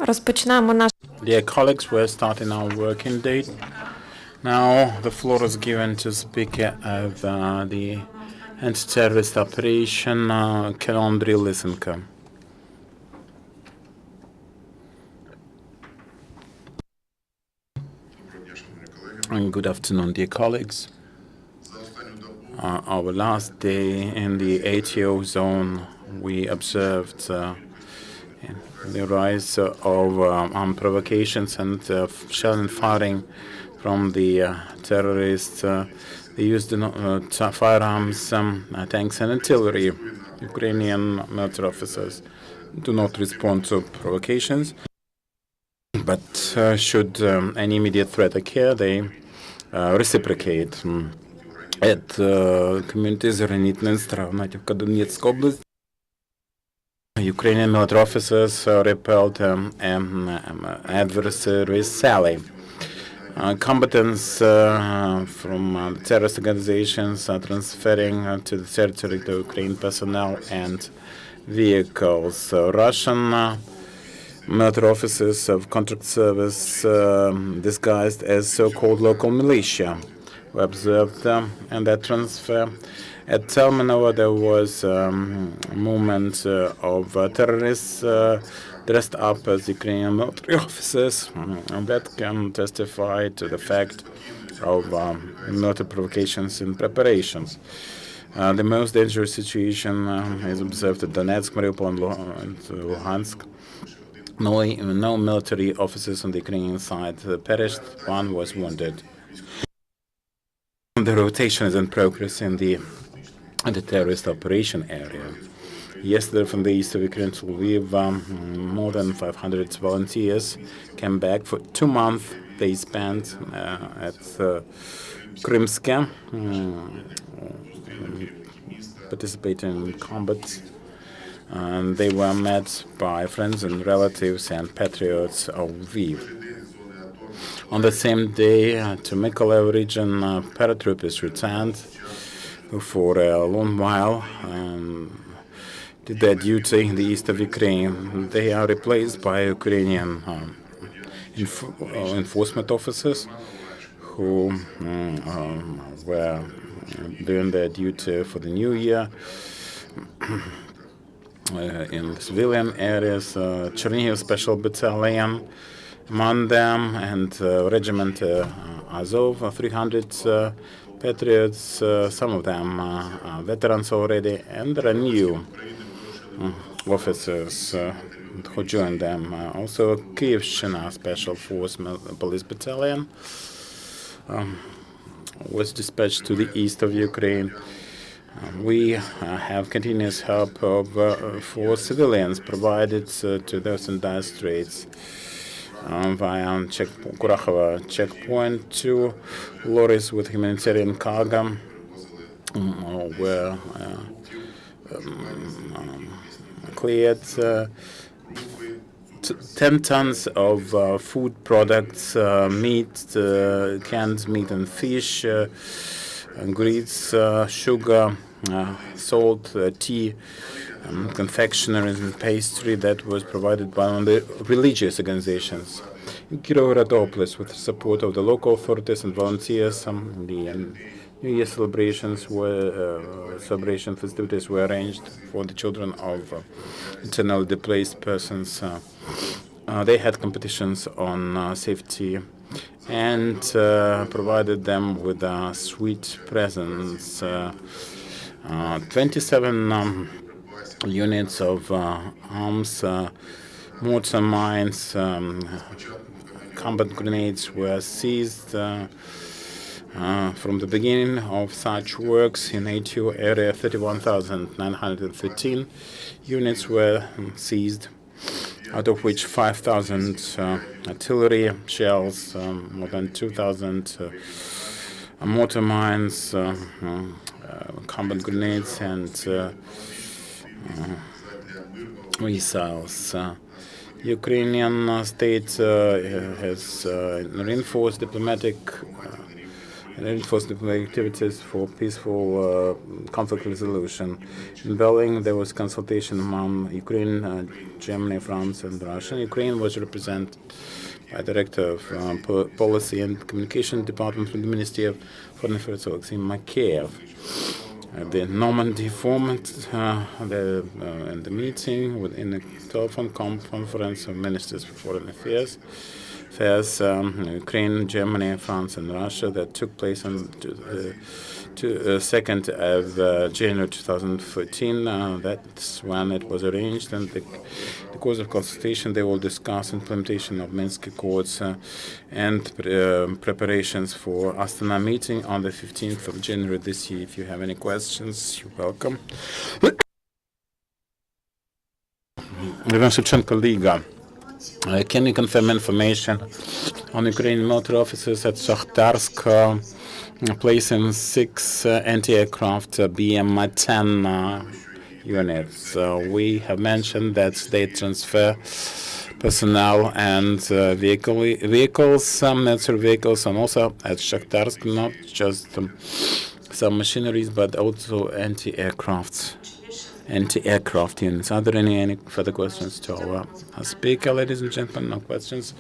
Розпочинаємо наш Dear colleagues, we're starting our working day. Now the floor is given to speaker of the anti-terrorist operation, Andriy Lysenko. Good afternoon, dear colleagues. Our last day in the ATO zone, we observed the rise of armed provocations and shell and firing from the terrorists. They used firearms, tanks and artillery. Ukrainian military officers do not respond to provocations, but should any immediate threat occur, they reciprocate. At communities Зранітне-Стравнатівка, Донецька область, Ukrainian military officers repelled adversaries' sally. Combatants from terrorist organizations are transferring to the territory to Ukraine personnel and vehicles. Russian military officers of contract service disguised as so-called local militia were observed in that transfer. At Telmanova, there was a movement of terrorists dressed up as Ukrainian military officers, and that can testify to the fact of military provocations and preparations. The most dangerous situation is observed at Donetsk, Mariupol, and Luhansk. No military officers on the Ukrainian side perished. One was wounded. The rotation is in progress in the terrorist operation area. Yesterday, from the east of Ukraine to Lviv, more than 500 volunteers came back. For 2 months, they spent at Krymsk, participating in combat. And they were met by friends and relatives and patriots of Lviv. On the same day, to Mykolaiv region, paratroopers returned who for a long while did their duty in the east of Ukraine. They are replaced by Ukrainian enforcement officers who were doing their duty for the new year in civilian areas. Chernihiv Special Battalion among them, and Regiment Azov, 300 patriots, some of them are veterans already, and there are new officers who joined them. Also, Kyivshchina Special Force Police Battalion was dispatched to the east of Ukraine. We have continuous help for civilians provided to those in dire straits via Kurakhova checkpoint. 2 lorries with humanitarian cargo were cleared. 10 tons of food products, meat, canned meat and fish, greens, sugar, salt, tea, confectionery and pastry that was provided by one of the religious organizations. In Kirovohrad, with the support of the local authorities and volunteers, the New Year celebration festivities were arranged for the children of internally displaced persons. They had competitions on safety and provided them with sweet presents. 27 units of arms, mortar mines, combat grenades were seized. From the beginning of such works in ATO area, 31,913 units were seized, out of which 5,000 artillery shells, more than 2,000 mortar mines, combat grenades, and missiles. Ukrainian state has reinforced diplomatic and reinforced diplomatic activities for peaceful conflict resolution. In Berlin, there was consultation among Ukraine, Germany, France, and Russia. Ukraine was represented by Director of Policy and Communication Department from the Ministry of Foreign Affairs, Alexei Makeyev. The Normandy format, in the meeting, in a telephone conference of Ministers for Foreign Affairs, Ukraine, Germany, France, and Russia, that took place on 2nd of January 2014. That's when it was arranged, and the course of consultation, they will discuss implementation of Minsk Accords and preparations for Astana meeting on the 15th of January this year. If you have any questions, you're welcome. Ivan Shevchenko Liga. Can you confirm information on Ukrainian military officers at Shakhtarsk placing 6 anti-aircraft BM-10 units? We have mentioned that they transfer personnel and vehicles, military vehicles, and also at Shakhtarsk, not just some machineries, but also anti-aircraft units. Are there any further questions to our speaker, ladies and gentlemen? No questions.